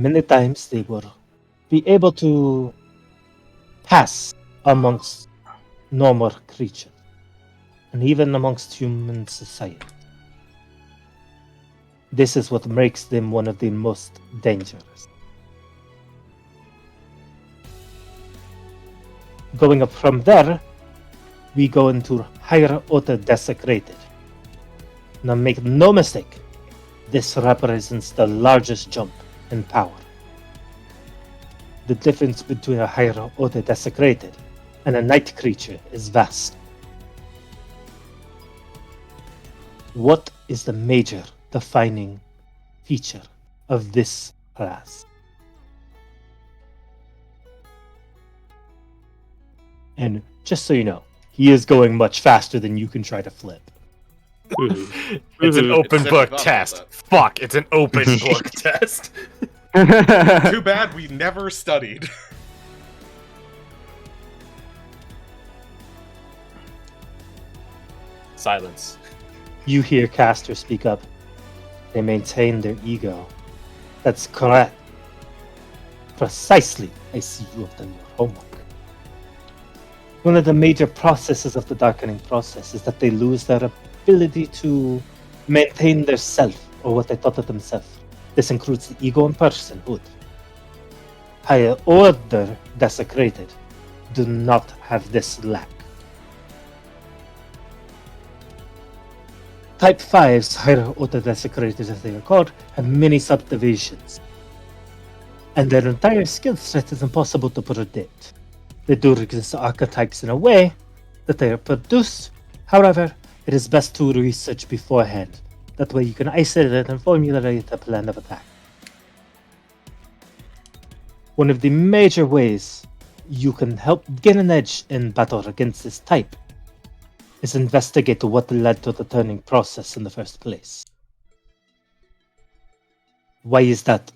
many times they will be able to pass amongst normal creatures, and even amongst human society. This is what makes them one of the most dangerous. Going up from there, we go into higher order desecrated. Now make no mistake, this represents the largest jump in power. The difference between a higher order desecrated and a night creature is vast. What is the major defining feature of this class? And just so you know, he is going much faster than you can try to flip. It's an open book test. Fuck, it's an open book test. Too bad we never studied. Silence. You hear Caster speak up. They maintain their ego. That's correct. Precisely, I see you have done your homework. One of the major processes of the darkening process is that they lose their ability to maintain their self, or what they thought of themselves. This includes the ego and personhood. Higher order desecrated do not have this lack. Type 5's higher order desecrators, as they are called, have many subdivisions, and their entire skill set is impossible to predict. They do exist archetypes in a way that they are produced. However, it is best to research beforehand. That way you can isolate it and formulate a plan of attack. One of the major ways you can help gain an edge in battle against this type is investigate what led to the turning process in the first place. Why is that?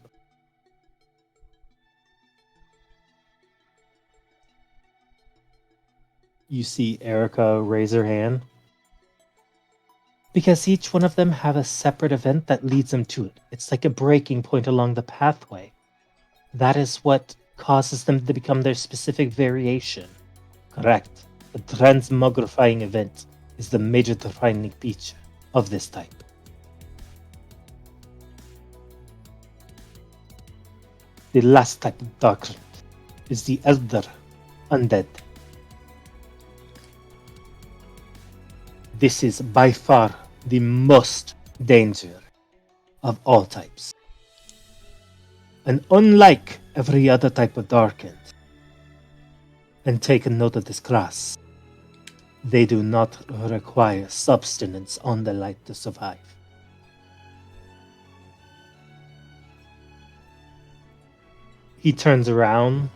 You see Erica raise her hand. Because each one of them have a separate event that leads them to it. It's like a breaking point along the pathway. That is what causes them to become their specific variation. Correct. The transmogrifying event is the major defining feature of this type. The last type of dark is the Elder Undead. This is by far the most danger of all types. And unlike every other type of darkened, and take a note of this class, they do not require substance on the light to survive. He turns around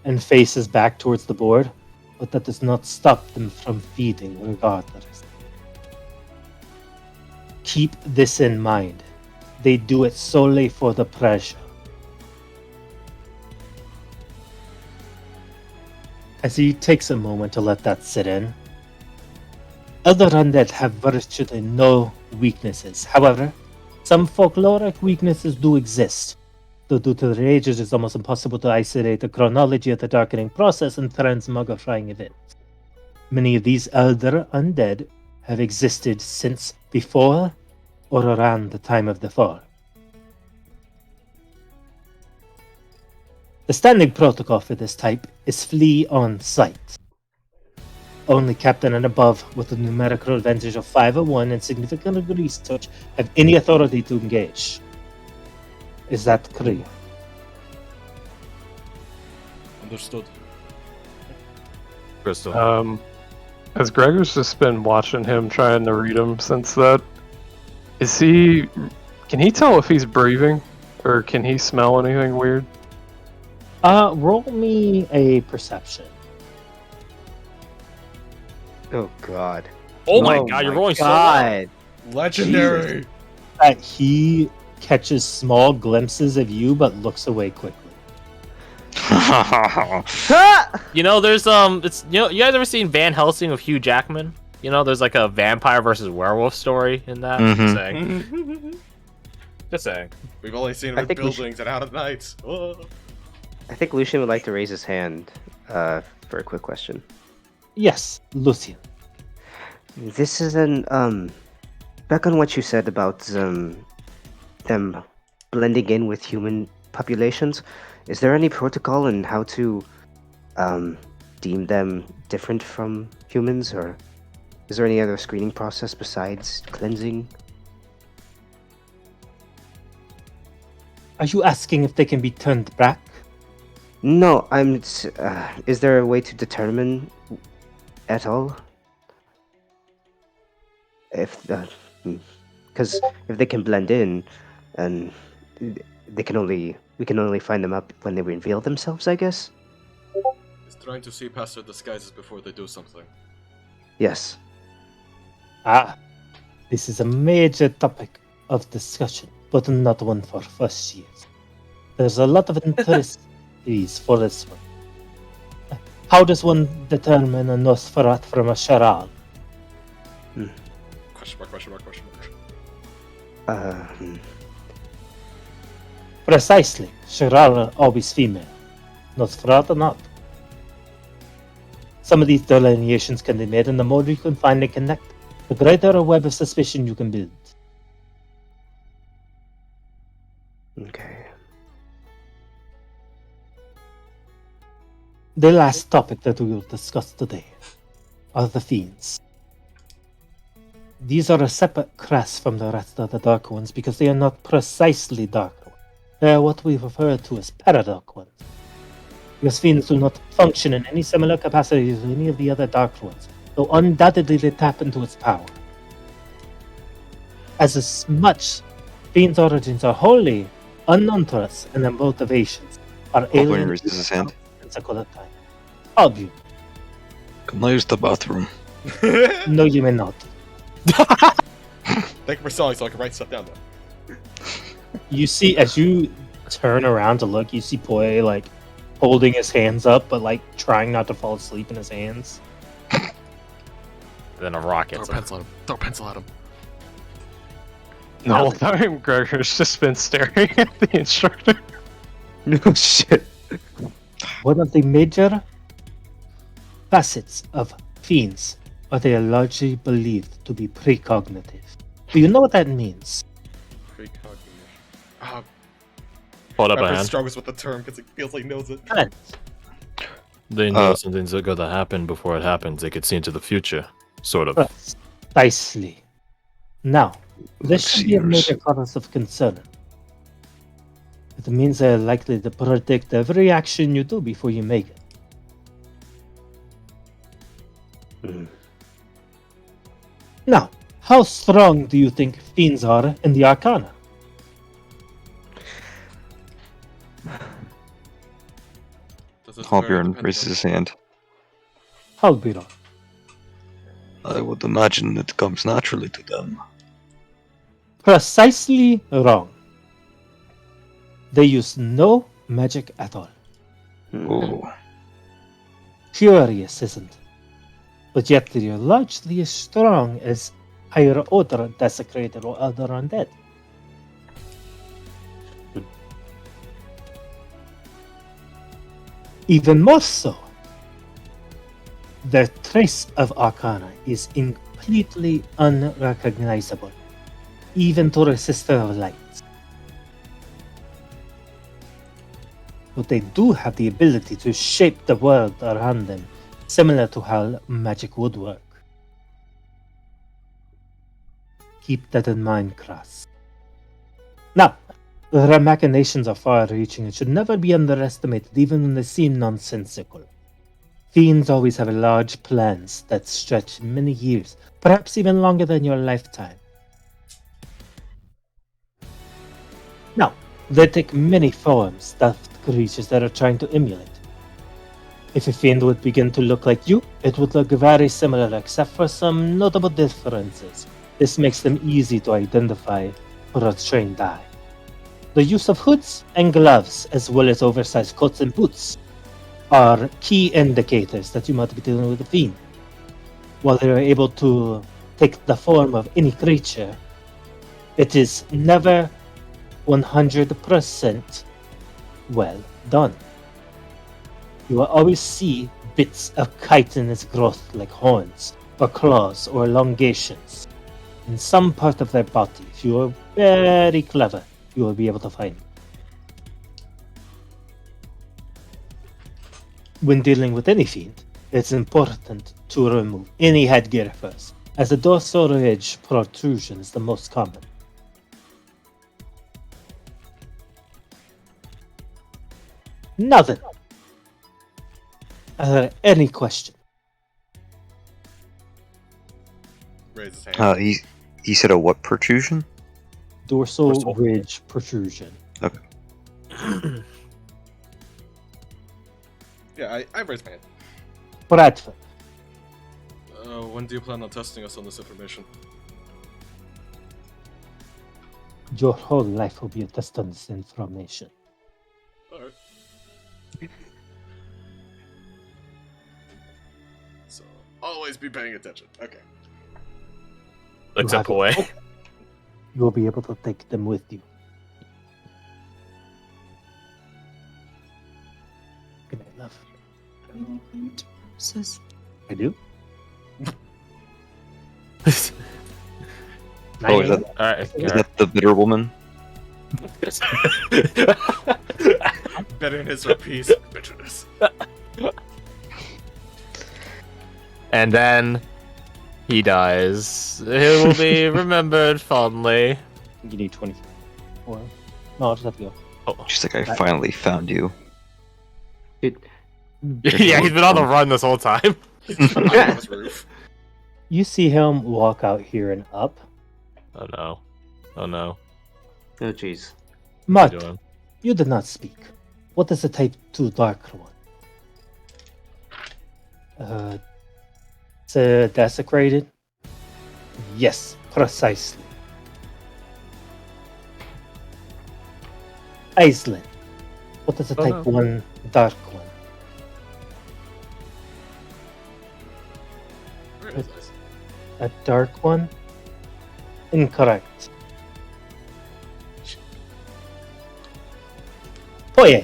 and faces back towards the board, but that does not stop them from feeding regardless. Keep this in mind. They do it solely for the pleasure. As he takes a moment to let that sit in, Elder Undead have virtually no weaknesses. However, some folkloric weaknesses do exist, though due to their ages it's almost impossible to isolate the chronology of the darkening process and transmogrifying events. Many of these Elder Undead have existed since before or around the time of the fall. The standing protocol for this type is flee on sight. Only Captain and above with a numerical advantage of 501 and significant research have any authority to engage. Is that clear? Understood. Crystal. As Gregor's just been watching him trying to read him since that, can he tell if he's breathing? Or can he smell anything weird? Roll me a perception. Oh god. Oh my god, you're rolling so well. Legendary. He catches small glimpses of you but looks away quickly. You know, there's it's you guys ever seen Van Helsing with Hugh Jackman? You know, there's like a vampire versus werewolf story in that. Mhm. Saying. Just saying. We've only seen I him in think we should- buildings and out at night. Oh. I think Lucian would like to raise his hand for a quick question. Yes, Lucian. This is an back on what you said about them blending in with human populations. Is there any protocol in how to deem them different from humans, or is there any other screening process besides cleansing? Are you asking if they can be turned back? No, is there a way to determine at all if because if they can blend in, and we can only find them up when they reveal themselves, I guess. He's trying to see past their disguises before they do something. Yes. This is a major topic of discussion, but not one for first years. There's a lot of interest for this one. How does one determine a Nosferatu from a Sharal? Question mark. Precisely. Sharal are always female. Nosferatu not. Some of these delineations can be made, and the more you can find and connect, the greater a web of suspicion you can build. Okay. The last topic that we will discuss today are the Fiends. These are a separate class from the rest of the Dark Ones because they are not precisely Dark Ones. They are what we refer to as Paradark Ones. Because Fiends do not function in any similar capacity to any of the other Dark Ones, though undoubtedly they tap into its power. As much, Fiends' origins are wholly unknown to us, and their motivations are alien raises his hand. at time. All of you. Can I use the bathroom? No, you may not. Thank you for selling so I can write stuff down though. You see, as you turn around to look, you see Poi like holding his hands up, but like trying not to fall asleep in his hands. Then a rock Throw a hits him. pencil at him. Throw a pencil at him. The whole time, Gregor's just been staring at the instructor. No shit. One of the major facets of Fiends are they are largely believed to be precognitive. Do you know what that means? Precognition. Hold up a Pepper hand. struggles with the term because he feels like he knows it. Friends. They know something's going to happen before it happens. They could see into the future, sort of. Precisely. Now, this should be a Seers. major cause of concern. It means they're likely to predict every action you do before you make it. Now, how strong do you think Fiends are in the Arcana? Torbjorn raises his hand. Halbiron. I would imagine it comes naturally to them. Precisely wrong. They use no magic at all. Oh, Curious, isn't it? But yet they are largely as strong as higher order desecrated or other undead. Even more so, their trace of Arcana is completely unrecognizable, even to a Sister of Light. But they do have the ability to shape the world around them, similar to how magic would work. Keep that in mind, Kras. Now, their machinations are far-reaching and should never be underestimated, even when they seem nonsensical. Fiends always have large plans that stretch many years, perhaps even longer than your lifetime. Now, they take many forms, stuffed creatures that are trying to emulate. If a fiend would begin to look like you, it would look very similar except for some notable differences. This makes them easy to identify for a trained eye. The use of hoods and gloves, as well as oversized coats and boots, are key indicators that you might be dealing with a fiend. While they are able to take the form of any creature, it is never 100% well done. You will always see bits of chitinous growth like horns, or claws, or elongations in some part of their body. If you are very clever, you will be able to find them. When dealing with any fiend, it's important to remove any headgear first, as the dorsal ridge protrusion is the most common. Now then, are there any questions? Raise his hand. He said a what protrusion? Dorsal ridge protrusion. Yeah, I raised my hand. Bradford, When do you plan on testing us on this information? your whole life will be a test on this information. Alright. So, always be paying attention. Okay. Looks up away. You will be able to take them with you. Good night, love. Says I do. Oh, is Alright. that the bitter woman? Bitterness or peace? Bitterness. And then he dies. He will be remembered fondly. You need 24. No, just have to go. She's like, I finally found you. Yeah, he's been on the run this whole time. On his roof. You see him walk out here and up. Oh no. Oh no. Oh, jeez. What are Mud, you doing? you did not speak. What is the type 2 dark one? It's desecrated? Yes, precisely. Iceland. What is the type 1 dark one? Where is this? A dark one? Incorrect. Poye.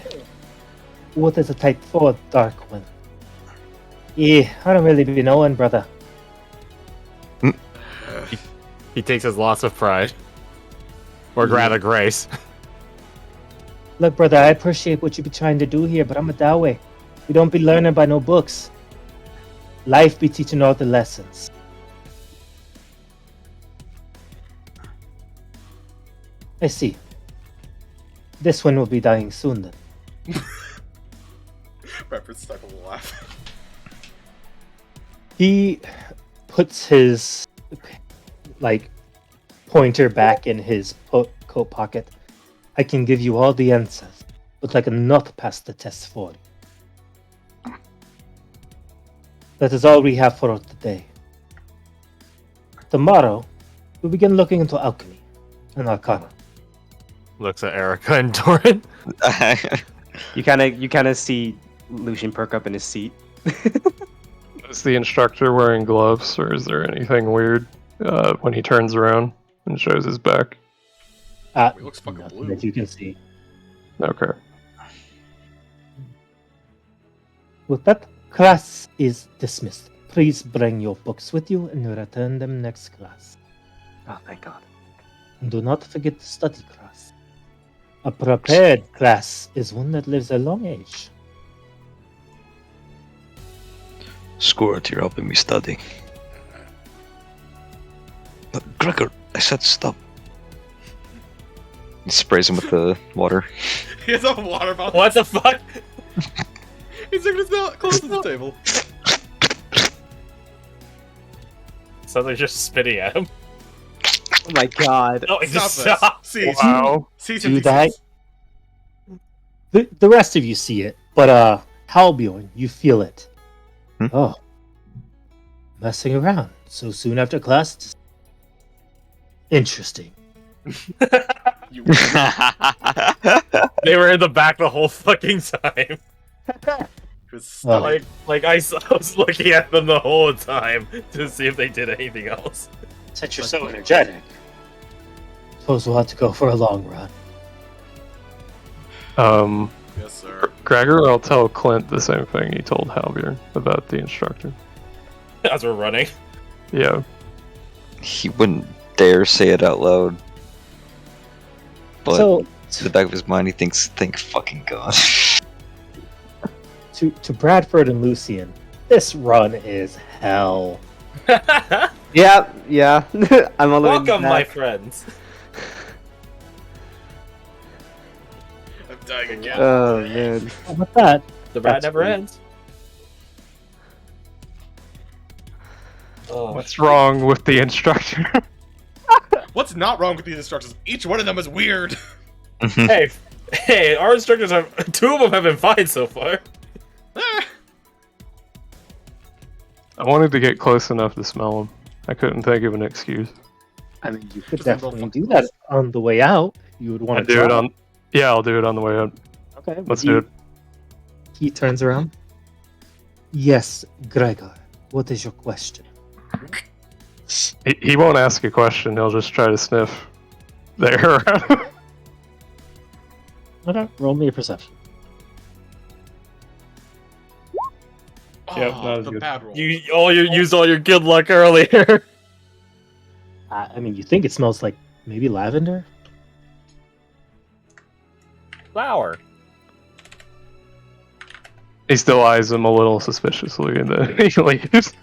What is a type 4 dark one? Yeah, I don't really be knowing, brother. He takes his loss of pride. Or rather, grace. Look, brother, I appreciate what you be trying to do here, but I'm a Dawe. We don't be learning by no books. Life be teaching all the lessons. I see. This one will be dying soon then. Pepper's stuck with a laugh. He puts his pointer back in his coat pocket. I can give you all the answers, but I cannot pass the test for you. That is all we have for today. Tomorrow, we'll begin looking into alchemy and arcana. Looks at Erica and Doran. You kind of see Lucian perk up in his seat. Is the instructor wearing gloves, or is there anything weird when he turns around and shows his back? He looks fucking Nothing blue. that you can see. Okay. With that, class is dismissed. Please bring your books with you and return them next class. Oh, thank God. And do not forget to study class. A prepared class is one that lives a long age. Squirt, you're helping me study. Gregor, I said stop. He sprays him with the water. He has a water bottle. What the fuck? He's like, it's close to the table. Sounds like just spitting at him. Oh my God. Oh, he Stop just this. stopped. Cease. Wow. Cease Do and that. desist. The rest of you see it, but Halbjorn, you feel it. Hmm? Oh. Messing around so soon after class? Interesting. You They were in the back the whole fucking time. was Well, I was looking at them the whole time to see if they did anything else. since you're so energetic, suppose we'll have to go for a long run. Yes, sir. Gregor, I'll tell Clint the same thing he told Halbjorn about the instructor. As we're running. Yeah. He wouldn't dare say it out loud. But So, in the back of his mind, he thinks, "Thank fucking God." to Bradford and Lucian, this run is hell. Yeah, yeah. I'm all Welcome, my friends. I'm dying again. Oh man. How about that? The ride That's never great. ends. Oh, What's wrong with the instructor? What's not wrong with these instructors? Each one of them is weird. hey, our instructors have 2 of them have been fine so far. I wanted to get close enough to smell him. I couldn't think of an excuse. I mean, you could Just a little definitely do fuck that on the way out. You would I want to do it on. Yeah, I'll do it on the way out. Okay, Let's do it. He turns around. Yes, Gregor. What is your question? He won't ask a question. He'll just try to sniff the air around. Okay, roll me a perception. Oh, Yep, that was the good. bad roll. You used all your good luck earlier. I mean, you think it smells like maybe lavender? Flower. He still eyes him a little suspiciously, and then he leaves.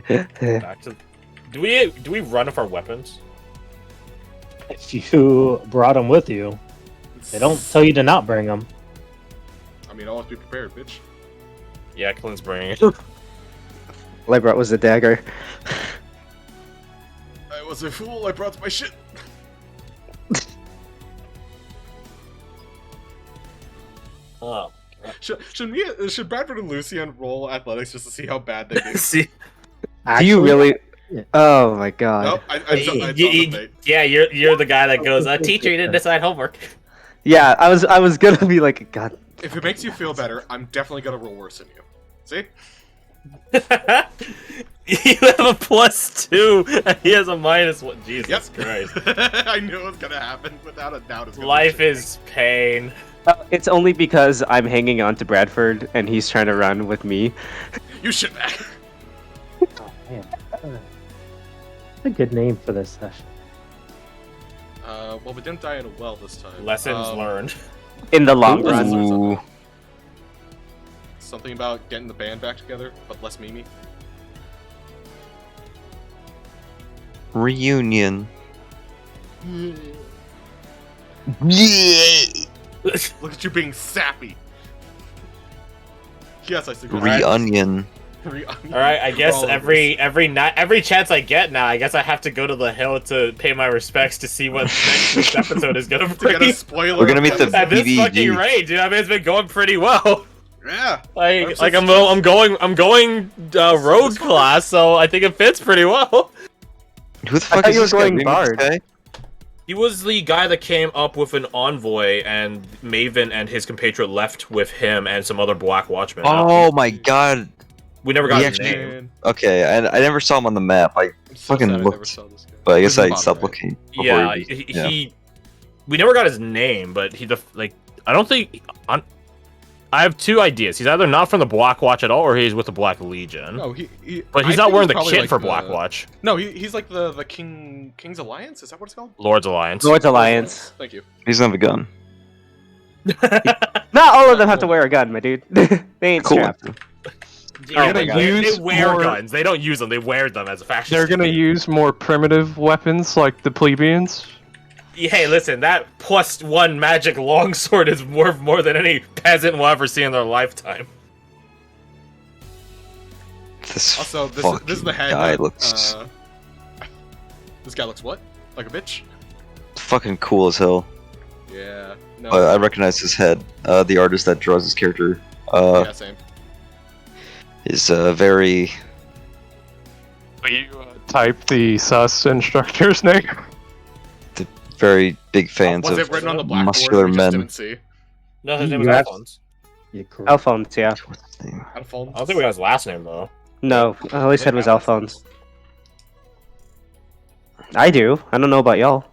Back to. Do we run with our weapons? If you brought them with you, they don't tell you to not bring them. I mean, always be prepared, bitch. Yeah, Clint's bringing it. All I brought was a dagger. I was a fool. I brought my shit. Oh. Should Bradford and Lucian roll athletics just to see how bad they do? See. Do you really? yeah. Oh my god. Nope, I dropped the bait. Yeah, you're the guy that goes, teacher, you didn't decide homework. Yeah, I was gonna be like, God. If it makes you feel better, I'm definitely gonna roll worse than you. See? You have a +2, and he has a -1. Jesus Yep. Christ. I knew it was gonna happen without a doubt. It's gonna Life be is pain. It's only because I'm hanging on to Bradford and he's trying to run with me. you shit bag. Oh, man. That's a good name for this session. Well, we didn't die in a well this time. Lessons learned. In the long run. Ooh. Something about getting the band back together, but less Mimi. Reunion. Look at you being sappy. Yes, I see. Reunion. All right, I guess every chance I get now, I guess I have to go to the hill to pay my respects to see what next week's episode is gonna To bring. get a spoiler. We're gonna meet the At this BBG. fucking rate, dude. I mean, it's been going pretty well. Yeah. I'm going road class, so I think it fits pretty well. Who the fuck thought is you were this guy? going Remember this bard. guy? He was the guy that came up with an envoy, and Maven and his compatriot left with him and some other Black Watchmen. Oh my god. We never got He his actually- name. Okay, I never saw him on the map. I fucking looked, but I guess I stopped looking. before Yeah, he- he we never got his name, but I don't think I have 2 ideas. He's either not from the Black Watch at all, or he's with the Black Legion. No, But he's I not think wearing the probably kit like for the- Black Watch. No, he's like the King's Alliance. Is that what it's called? Lord's Alliance. Lord's Alliance. Thank you. He doesn't have a gun. Not all of them have to wear a gun, my dude. They ain't Cool. strapped. Yeah, Oh they, my God. they wear More- guns. They don't use them. They wear them as a fashion. They're gonna statement. use more primitive weapons like the plebeians. Hey, listen, that +1 magic longsword is worth more than any peasant will ever see in their lifetime. This Also, this fucking is the head. guy that, looks this guy looks what? Like a bitch? fucking cool as hell. Yeah. No. I recognize his head. The artist that draws his character yeah, same. is very. Will you type the sus instructor's name? Very big fans Was of it written on the blackboard? muscular We just men. didn't see. No, his name was You Alphonse. Yeah, correct. Alphonse, yeah. What's his name? Alphonse. I don't think we got his last name though. No, all he said was Alphonse. I do. I don't know about y'all.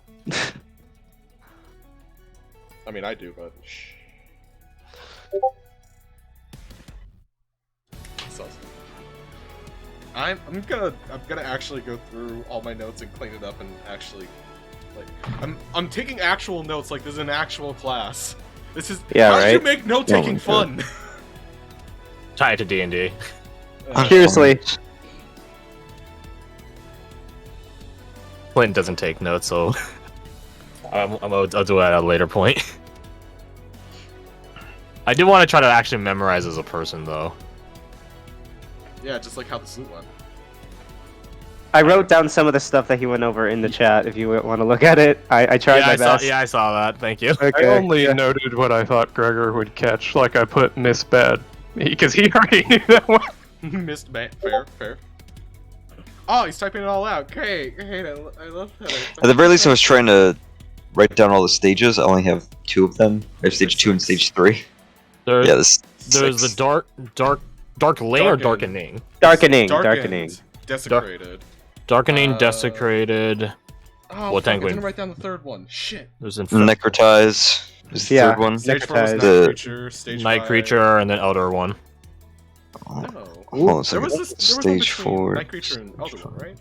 I mean, I do, but. So, I'm gonna actually go through all my notes and clean it up and actually, like, I'm taking actual notes like this is an actual class. This is how right? you make note taking fun. Tie it to D&D. Seriously. Clinton doesn't take notes, so I'll do it at a later point. I do want to try to actually memorize as a person, though. Yeah, just like how the suit went. I wrote down some of the stuff that he went over in the chat. If you want to look at it, I tried my best. I saw that. Thank you. Okay. I only noted what I thought Gregor would catch, like I put Miss Bad, because he already knew that one. Missed fair. Oh, he's typing it all out. Great. I love that. At the very least, I was trying to write down all the stages. I only have 2 of them. I have stage 2 and stage 3. There's, Yeah, this. there's the dark lane or darkening. Darkening. Desecrated. Darkening, desecrated. Oh, What fuck, I penguin? didn't write down the third one. Shit. There's in Necrotize is the third one. Stage 4 was Necrotize. Night The- Creature. Stage Night 5. Creature, and then Elder one. Oh, No. hold on a There second. was one Stage between 4. Night Creature and Elder One, right?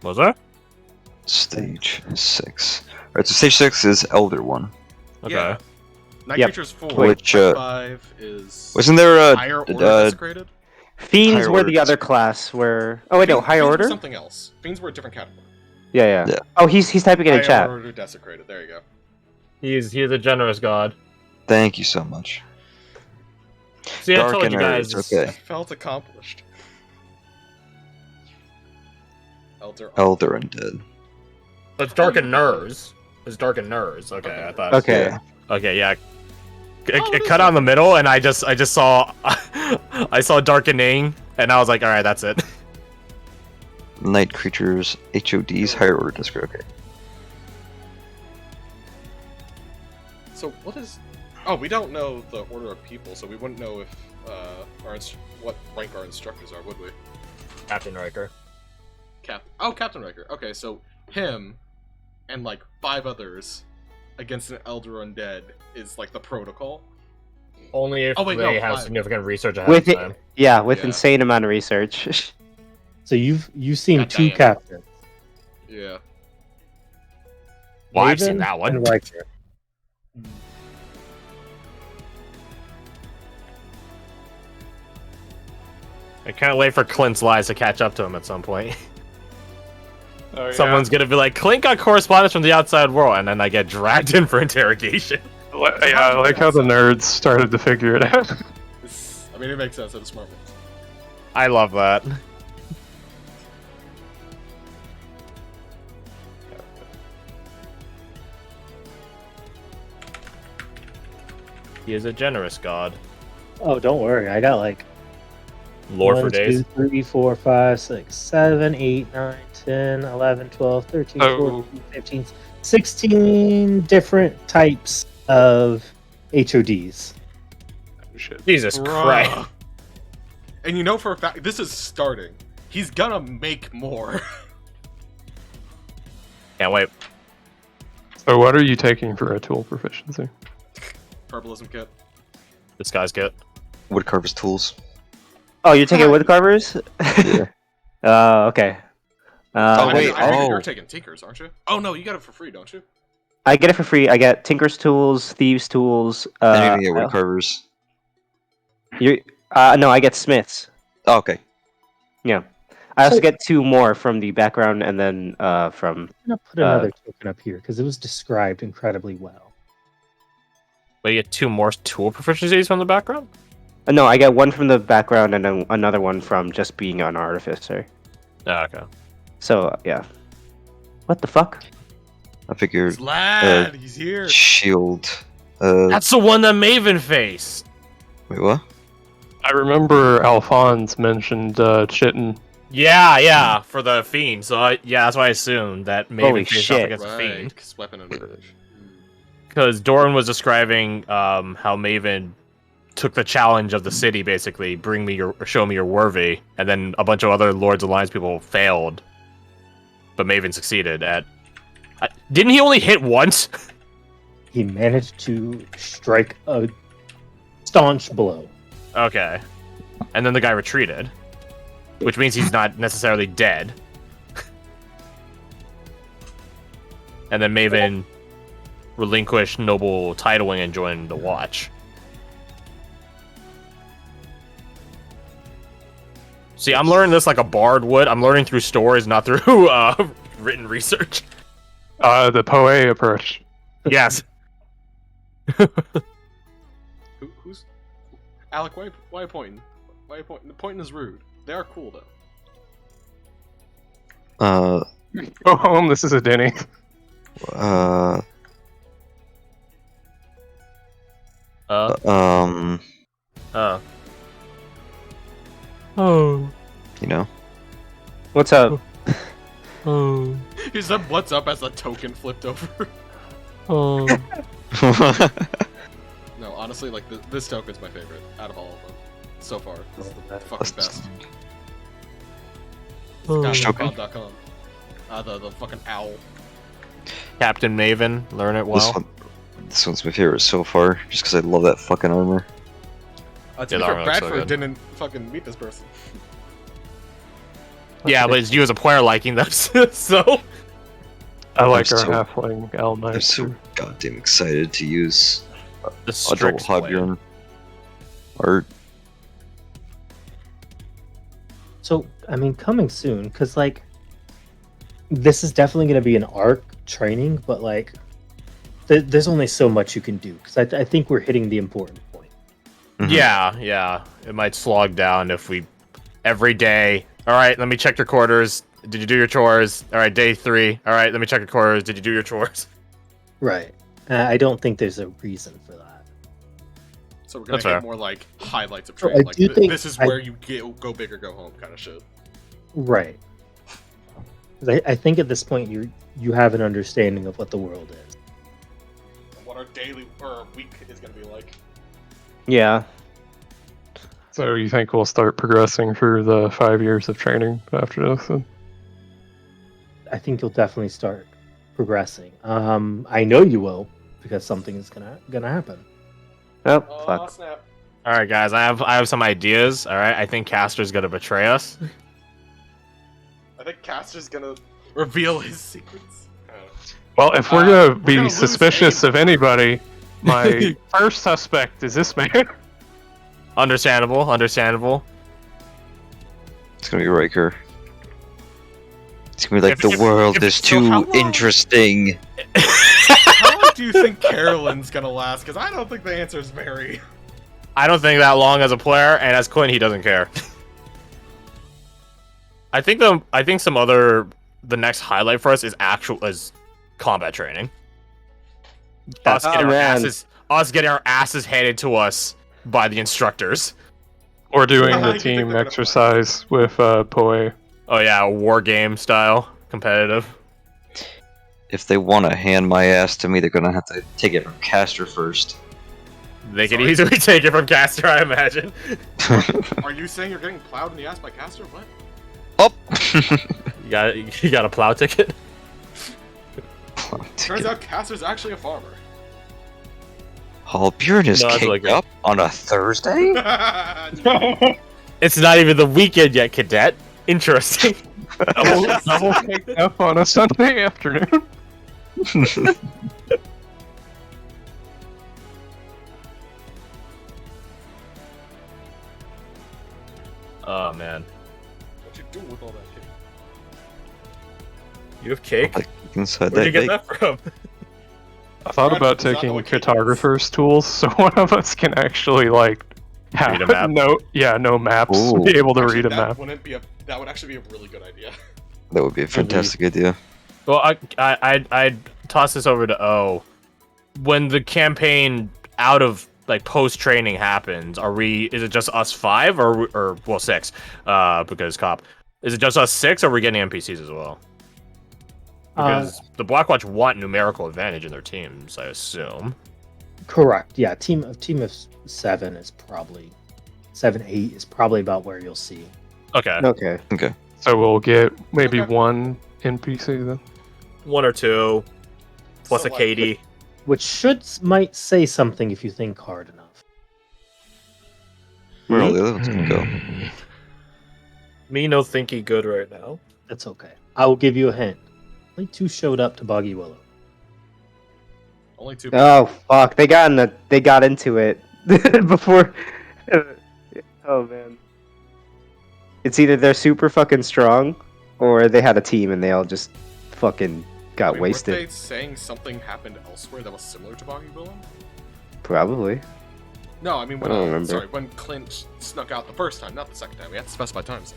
Was there? Stage 6. Alright, so stage 6 is Elder one. Okay. Yeah. Night Yep. Creature's 4. Which, Night 5 is. Wasn't there a Higher Order uh, Desecrated? Fiends Higher were order the other class where... Oh, wait, no. Higher Fiends were Order? something else. Fiends were a different category. Yeah. Yeah. Oh, he's typing it in Higher chat. Order Desecrated. There you go. He's a generous god. Thank you so much. See, I Dark told you Innards, guys. okay. Felt accomplished. Elder. Elder Undead. It's dark and Nurs. It's dark and Nurs. Okay, I thought. Okay. Yeah. Okay, yeah. Oh, It it is cut out in the middle, and I just saw I saw darkening, and I was like, all right, that's it. Night Creatures, HODs, Higher Order Desecrated. Okay. So what is? Oh, we don't know the order of people, so we wouldn't know if what rank our instructors are, would we? Captain Riker. Captain Riker. Okay, so him and like 5 others against an Elder Undead is like the protocol. Only if Oh, wait, they no, have 5. significant research ahead With of it, time. with Yeah. insane amount of research. So you've seen God 2 damn. captains. Yeah. Well, I've Raven seen that one. and Riker. I can't wait for Clint's lies to catch up to him at some point. Oh, yeah. Someone's gonna be like, Clint got correspondence from the outside world, and then I get dragged in for interrogation. Yeah, I like how the nerds started to figure it out. I mean, it makes sense. It's a smart one. I love that. He is a generous god. Oh, don't worry. I got like Lore for 1, days. 2, 3, 4, 5, 6, 7, 8, 9, 10, 11, 12, 13, Oh. 14, 15, 16 different types of HODs. Shit. Jesus Christ. Bruh. And you know for a fact, this is starting. He's gonna make more. Can't wait. So what are you taking for a tool proficiency? Herbalism kit. Disguise kit. Woodcarver's Tools. Oh, you're taking wood carvers? Yeah. Oh, okay. Oh, wait, I think oh. you're taking Tinkers, aren't you? Oh no, you got it for free, don't you? I get it for free. I get Tinker's Tools, Thieves' Tools. I need to get Woodcarvers. No, I get Smiths. Oh, okay. Yeah. I also So- get 2 more from the background and then from... I'm gonna put another token up here because it was described incredibly well. But you get 2 more tool proficiencies from the background? No, I get 1 from the background and then another one from just being an artificer. Oh, okay. So, yeah. What the fuck? I figured He's lad, he's here. shield. That's the one that Maven faced. Wait, what? I remember Alphonse mentioned Chitin. Yeah, for the Fiend. So, that's why I assumed that Maven Holy faced off shit. against the Fiend. Right, 'cause weapon advantage. Because Doran was describing how Maven took the challenge of the city, basically, show me your worthy, and then a bunch of other Lords Alliance people failed. but Maven succeeded at. Didn't he only hit once? He managed to strike a staunch blow. Okay, and then the guy retreated, which means he's not necessarily dead. And then Maven relinquished noble titling and joined the Watch. See, I'm learning this like a bard would. I'm learning through stories, not through written research. The Poe approach. Yes. Who's Alec? Why are you pointing? Why are you pointing? The pointing is rude. They are cool though. Go home. This is a Denny. Oh. You know. What's up? Oh. He said, "What's up?" as the token flipped over. Oh. No, honestly, like this token's my favorite out of all of them so far. This is the fucking best. Garth-Mod.com. The fucking owl. Captain Maven, learn it well. This one's my favorite so far, just because I love that fucking armor. To Yeah, be the fair, armor looks so Bradford good. didn't fucking meet this person. Yeah, but it's you as a player liking them, so. I like I'm our so- halfling L I'm Knight. so goddamn excited to use The a double Strix blade. Hogbjorn art. So, I mean, coming soon, because, like, this is definitely going to be an arc training, but, like, there's only so much you can do, because I think we're hitting the important point. Mhm. Yeah. It might slog down if we every day. All right, let me check your quarters. Did you do your chores? All right, day 3. All right, let me check your quarters. Did you do your chores? Right. I don't think there's a reason for that. So we're gonna That's get fair. more like highlights of So training. I Like do think- this is I- where you go big or go home kind of shit. Right. 'Cause I think at this point you have an understanding of what the world is. And what our daily or week is gonna be like. Yeah. So you think we'll start progressing for the 5 years of training after this? Then? I think you'll definitely start progressing. I know you will, because something is gonna happen. Oh, Oh fuck. snap! All right, guys, I have some ideas. All right, I think Castor's gonna betray us. I think Caster's gonna reveal his secrets. Well, if we're We're gonna gonna be lose suspicious Abe. of anybody, my first suspect is this man. Understandable. It's gonna be Riker. It's gonna be like If- the world if- is so how too long- interesting. How long do you think Carolyn's gonna last? Because I don't think the answer is very. I don't think that long as a player, and as Quinn, he doesn't care. I think the next highlight for us is combat training. Us Oh, getting, man. us getting our asses handed to us by the instructors. Or doing You the think they're team gonna play? exercise with Poe. Oh yeah, war game style, competitive. If they want to hand my ass to me, they're gonna have to take it from Castor first. They can Sorry? easily take it from Castor, I imagine. Are you saying you're getting plowed in the ass by Caster? What? Up. You got a plow ticket. Turns out Caster's actually a farmer. Halbjorn is No, that's kicked really good. up on a Thursday. No. It's not even the weekend yet, cadet. Interesting. Double kicked up on a Sunday afternoon. Oh man, What you doing with all that cake? you have cake. Like inside Where'd you that get bake. that from? Oh, I thought Brad about does not know taking what cake is. cartographer's tools, so one of us can actually like have Read a map. no maps, Ooh. be able to Actually, read a that map. wouldn't be that would actually be a really good idea. That would be a fantastic idea. Well, I'd toss this over to O. When the campaign out of like post training happens, is it just us 5 or well 6? Because cop. Is it just us 6 or are we getting NPCs as well? Because the Blackwatch want numerical advantage in their teams, I assume. Correct. Yeah, team of 7 is probably 7-8 is probably about where you'll see. Okay. Okay. So we'll get maybe Okay. one NPC then? 1 or 2, plus So, a like, KD. Which might say something if you think hard enough. Where all the other ones can go? Me no thinky good right now. That's okay. I will give you a hint. Only 2 showed up to Boggy Willow. Only 2. Oh fuck! They got into it before. Oh man. It's either they're super fucking strong, or they had a team and they all just fucking got wasted. Weren't they saying something happened elsewhere that was similar to Boggy Willow? Probably. No, I mean when I don't remember. sorry, when Clint snuck out the first time, not the second time. We have to specify times.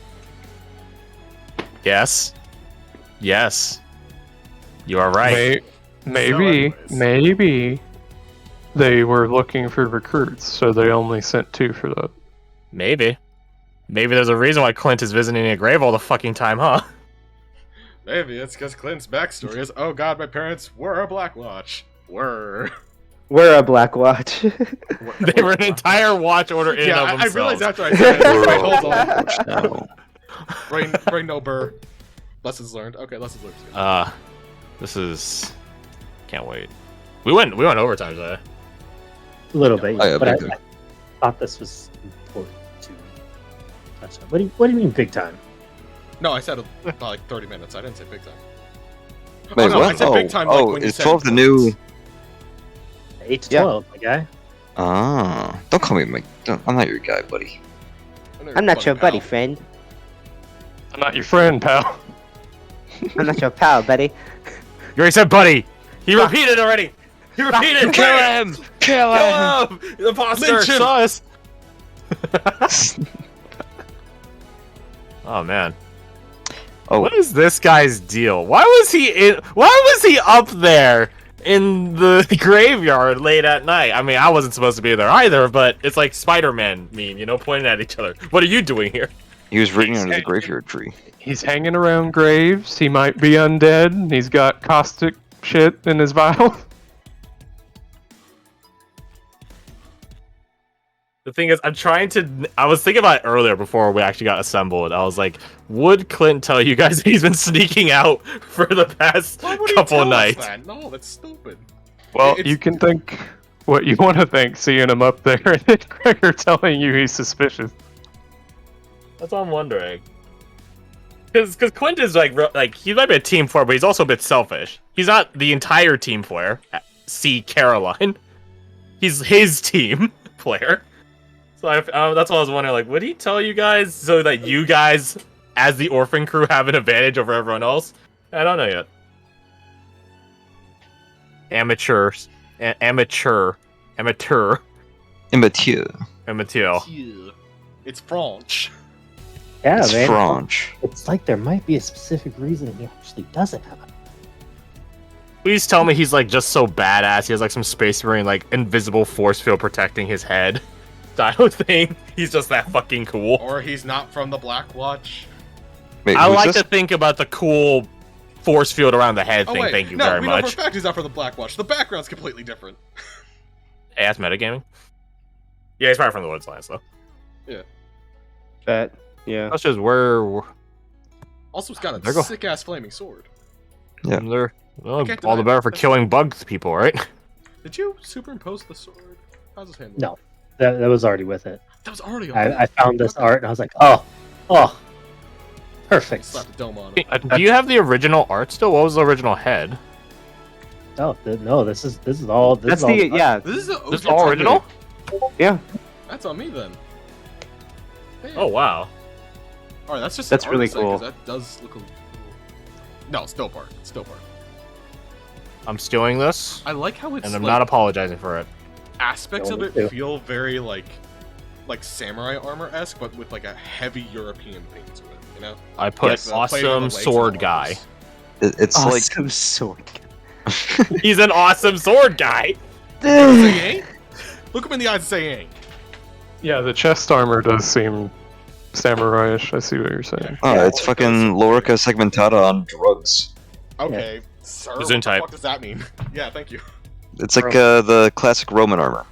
Yes. Yes. You are right. Maybe anyways. they were looking for recruits, so they only sent 2 for that. Maybe. Maybe there's a reason why Clint is visiting a grave all the fucking time, huh? Maybe it's because Clint's backstory is, oh god, my parents were a Black Watch. Were. We're a Black Watch. They were an entire watch order in Yeah, and of I themselves. realized after I said it. Wait, hold on. No. Brain no burr. Lessons learned. Okay, lessons learned. This is... Can't wait. We went overtime today. A little bit, Oh, yeah, but big time. I thought this was important to touch on. What do you mean big time? No, I said about like 30 minutes. I didn't say big time. Wait, oh, no, what? I said big time like when you is said 12 the new? 8 to Yeah. 12, my guy. Ah, don't call me Mike. I'm not your guy, buddy. I'm not your buddy, friend. I'm not your friend, pal. I'm not your pal, buddy. You already said buddy! He repeated already! He repeated! Kill him! Kill him! Kill him! The imposter! Lynch him! Sus! Oh man. Oh, What is this guy's deal? Why was he up there in the graveyard late at night? I mean, I wasn't supposed to be there either, but it's like Spider-Man meme, pointing at each other. What are you doing here? he was reading under the graveyard tree. He's hanging around graves. He might be undead. He's got caustic shit in his vial. The thing is, I was thinking about it earlier before we actually got assembled. I was like, would Clint tell you guys that he's been sneaking out for the past Why would he couple tell us nights? that? No, that's stupid. Well, It's- you can think what you want to think, seeing him up there, and then Gregor telling you he's suspicious. That's what I'm wondering. Because Clint is like he might be a team player, but he's also a bit selfish. He's not the entire team player. See Caroline. He's his team player. So that's what I was wondering. Like, would he tell you guys so that you guys, as the orphan crew, have an advantage over everyone else? I don't know yet. Amateur. Immature. It's French. Yeah, It's man. French. It's like there might be a specific reason he actually doesn't have it. Please tell me he's like just so badass. He has like some space marine like invisible force field protecting his head. Style thing. He's just that fucking cool. Or he's not from the Black Watch. Wait, I who's like this? to think about the cool force field around the head thing. Oh wait, Thank you no, very we know for a much. fact he's not from the Black Watch. The background's completely different. Hey, that's metagaming. Yeah, he's probably from the Woodslands though. But yeah. That's just where Also, he's got There a go. sick-ass flaming sword. Yeah. they're well, I can't all the deny better it. for killing bugs people, right? Did you superimpose the sword? How's his hand look? No. That was already with it. That was already on. I found this art and I was like, oh, perfect. Slap the dome on it. Do you have the original art still? What was the original head? No, no, this is all. This That's is all the yeah. This is the This is OG all original? Yeah. That's on me then. Damn. Oh wow. Alright, that's just That's an really artist thing, 'cause cool. That does look a little... No, still part. Still part. I'm stealing this, I like how it's and I'm like, not apologizing for it. aspects Yeah, of me it too. feel very like samurai armor-esque, but with like a heavy European thing to it, you know? I put Like the plating awesome on the legs and sword the guy. arms. It's like Awesome sword. He's an awesome sword guy. Say he ain't? Look him in the eyes and say he ain't. Yeah, the chest armor does seem samurai-ish. I see what you're saying. oh, it's fucking Lorica segmentata on drugs. Okay, sir, what Zoom the type. fuck does that mean? Yeah, thank you. It's like the classic Roman armor.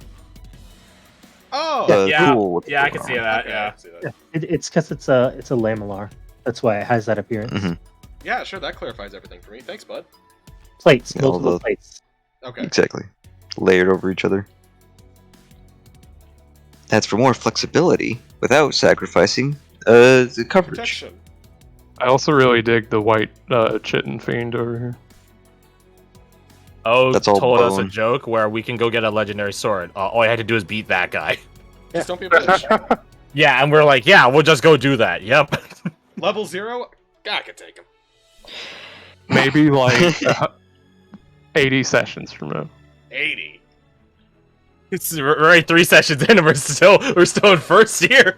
Oh! The Yeah, duel with yeah, I the can see armor. that. Okay, I Yeah. can see that. It's because it's a lamellar. That's why it has that appearance. Mhm. Yeah, sure, that clarifies everything for me. Thanks, bud. Plates, Yeah, multiple although- plates. Okay. Exactly. Layered over each other. That's for more flexibility without sacrificing the coverage. Protection. I also really dig the white chitin fiend over here. Oh, That's all told us a bone. joke where we can go get a legendary sword. All I had to do is beat that guy. Just don't be a bitch. Yeah, and we're like, yeah, we'll just go do that. Yep. Level 0? I could take him. Maybe like 80 sessions from now. 80. It's right 3 sessions in, and we're still in first year.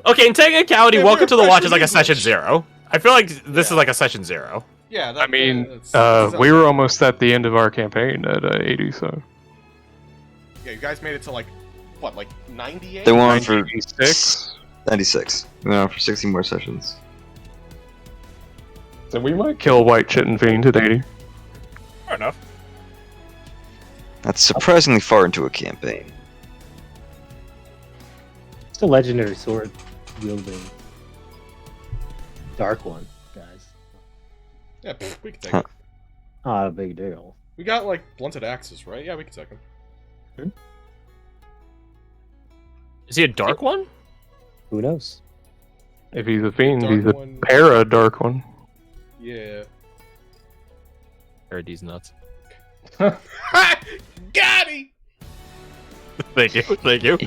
Okay, in technicality, Yeah, welcome to the we're watch is like a freshman session English. 0. I feel like this Yeah. is like a session 0. Yeah, that, I mean, that's we were almost at the end of our campaign at 80, so Yeah, you guys made it to like, what, like 98? They went on for 96. 96. We went on for 60 more sessions. So we might kill white chitin fiend at 80. Fair enough. That's surprisingly far into a campaign. It's a legendary sword wielding dark one, guys. Yeah, we can take Huh. him. Not a big deal. We got like blunted axes, right? Yeah, we can take him. Is he a dark one? Who knows? If he's a fiend, he's a Dark one. para dark one. Yeah. Or these nuts. Got him! Thank you. Thank you.